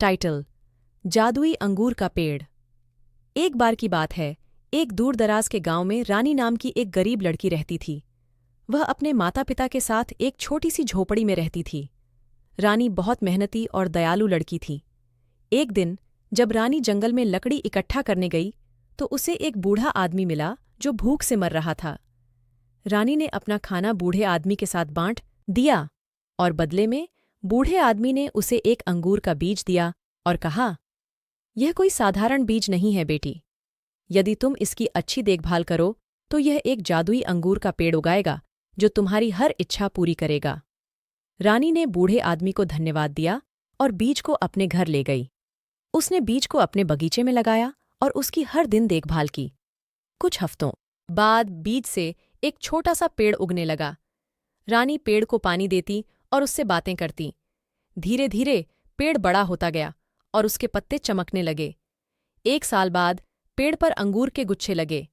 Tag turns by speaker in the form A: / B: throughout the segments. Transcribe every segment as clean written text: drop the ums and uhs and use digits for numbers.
A: Title: जादुई अंगूर का पेड़। एक बार की बात है, एक दूर दराज के गांव में रानी नाम की एक गरीब लड़की रहती थी। वह अपने माता पिता के साथ एक छोटी सी झोपड़ी में रहती थी। रानी बहुत मेहनती और दयालु लड़की थी। एक दिन जब रानी जंगल में लकड़ी इकट्ठा करने गई तो उसे एक बूढ़ा आदमी मिला जो भूख से मर रहा था। रानी ने अपना खाना बूढ़े आदमी के साथ बांट दिया और बदले में बूढ़े आदमी ने उसे एक अंगूर का बीज दिया और कहा, यह कोई साधारण बीज नहीं है बेटी। यदि तुम इसकी अच्छी देखभाल करो तो यह एक जादुई अंगूर का पेड़ उगाएगा जो तुम्हारी हर इच्छा पूरी करेगा। रानी ने बूढ़े आदमी को धन्यवाद दिया और बीज को अपने घर ले गई। उसने बीज को अपने बगीचे में लगाया और उसकी हर दिन देखभाल की। कुछ हफ्तों बाद बीज से एक छोटा सा पेड़ उगने लगा। रानी पेड़ को पानी देती और उससे बातें करती। धीरे धीरे पेड़ बड़ा होता गया और उसके पत्ते चमकने लगे। 1 साल बाद पेड़ पर अंगूर के गुच्छे लगे।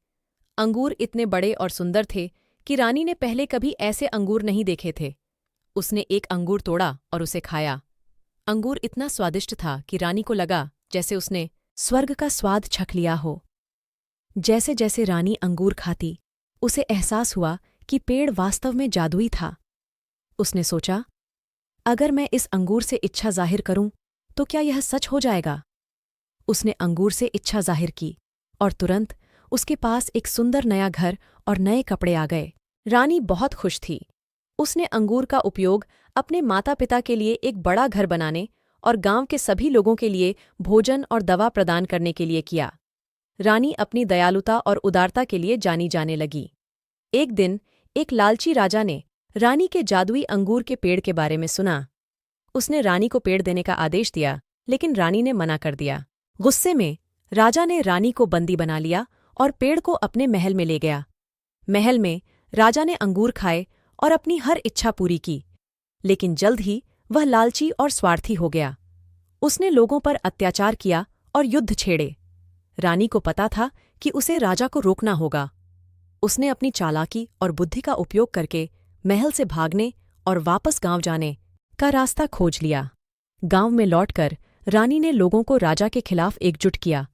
A: अंगूर इतने बड़े और सुंदर थे कि रानी ने पहले कभी ऐसे अंगूर नहीं देखे थे। उसने एक अंगूर तोड़ा और उसे खाया। अंगूर इतना स्वादिष्ट था कि रानी को लगा जैसे उसने स्वर्ग का स्वाद चख लिया हो। जैसे जैसे रानी अंगूर खाती, उसे एहसास हुआ कि पेड़ वास्तव में जादुई था। उसने सोचा, अगर मैं इस अंगूर से इच्छा जाहिर करूं तो क्या यह सच हो जाएगा? उसने अंगूर से इच्छा जाहिर की और तुरंत उसके पास एक सुंदर नया घर और नए कपड़े आ गए। रानी बहुत खुश थी। उसने अंगूर का उपयोग अपने माता पिता के लिए एक बड़ा घर बनाने और गांव के सभी लोगों के लिए भोजन और दवा प्रदान करने के लिए किया। रानी अपनी दयालुता और उदारता के लिए जानी जाने लगी। एक दिन एक लालची राजा ने रानी के जादुई अंगूर के पेड़ के बारे में सुना। उसने रानी को पेड़ देने का आदेश दिया, लेकिन रानी ने मना कर दिया। गुस्से में राजा ने रानी को बंदी बना लिया और पेड़ को अपने महल में ले गया। महल में राजा ने अंगूर खाए और अपनी हर इच्छा पूरी की, लेकिन जल्द ही वह लालची और स्वार्थी हो गया। उसने लोगों पर अत्याचार किया और युद्ध छेड़े। रानी को पता था कि उसे राजा को रोकना होगा। उसने अपनी चालाकी और बुद्धि का उपयोग करके महल से भागने और वापस गांव जाने का रास्ता खोज लिया। गांव में लौटकर रानी ने लोगों को राजा के खिलाफ एकजुट किया।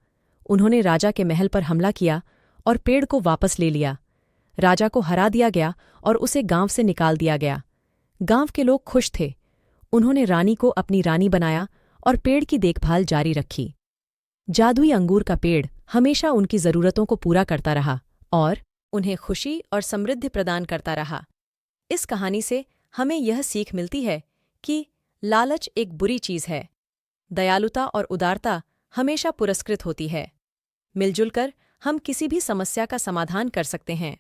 A: उन्होंने राजा के महल पर हमला किया और पेड़ को वापस ले लिया। राजा को हरा दिया गया और उसे गांव से निकाल दिया गया। गांव के लोग खुश थे। उन्होंने रानी को अपनी रानी बनाया और पेड़ की देखभाल जारी रखी। जादुई अंगूर का पेड़ हमेशा उनकी ज़रूरतों को पूरा करता रहा और उन्हें खुशी और समृद्धि प्रदान करता रहा। इस कहानी से हमें यह सीख मिलती है कि लालच एक बुरी चीज़ है। दयालुता और उदारता हमेशा पुरस्कृत होती है। मिलजुल कर हम किसी भी समस्या का समाधान कर सकते हैं।